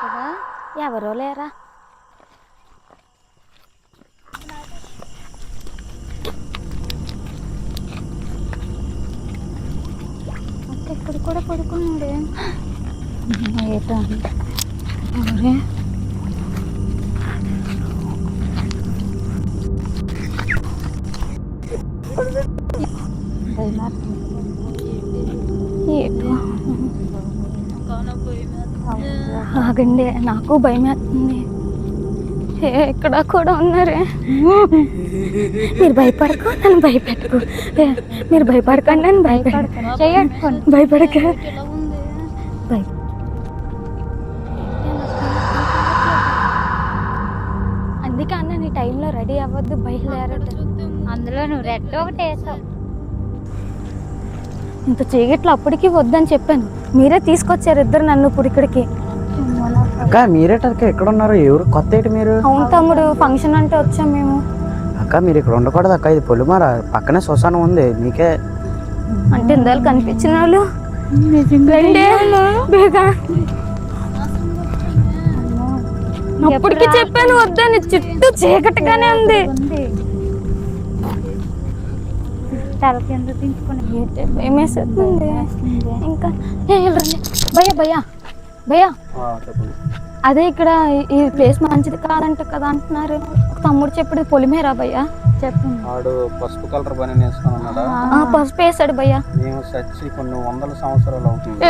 కదా ఎవరో లేరా. ఇక్కడ కూడా పడుకున్నాడే ఏటా ఎవరే ఆగండి నాకు భయం వేస్తుంది. ఇక్కడ కూడా ఉన్నారే. మీరు భయపడకు నన్ను భయపెట్టుకో. మీరు భయపడకండి నన్ను భయపడక అందుకే అన్న నీ టైంలో రెడీ అవ్వద్దు బయలుదేరట. అందులో నువ్వు రెడ్ ఒకటి వేసావు. ఇంత చీకట్లో అప్పటికి వద్దని చెప్పాను, మీరే తీసుకొచ్చారు ఇద్దరు నన్ను ఇప్పుడు ఇక్కడికి. అక్క మీరేటక్క ఎక్కడ ఉన్నారు? ఎవరు కొత్త ఏంటి మీరు? అవును తమ్ముడు, ఫంక్షన్ అంటే వచ్చాం మేము. అక్క మీరు ఇక్కడ ఉండకూడదు అక్క, ఇది పొలిమార పక్కనే శ్మశానం ఉంది మీకే. అంటే ఇందాలు కనిపించిన వాళ్ళు అప్పటికి చెప్పాను వద్దని. చుట్టూ చీకటిగానే ఉంది. తల కింద దించుకుని ఏమేస్తుంది ఇంకా. భయ్యా భయ్యా భయ్యా అదే ఇక్కడ ఈ ప్లేస్ మంచిది కాదంట కదా అంటున్నారు. తమ్ముడు చెప్పుడు పొలిమేరా భయ్యా చెప్పండి. వాడు పసుపు కలర్ పని వేసుకొని ఉన్నాడా? పసుపు వేసాడు భయ్యా. మేము చచ్చి కొన్ని 100 సంవత్సరాలు అవుతుంది.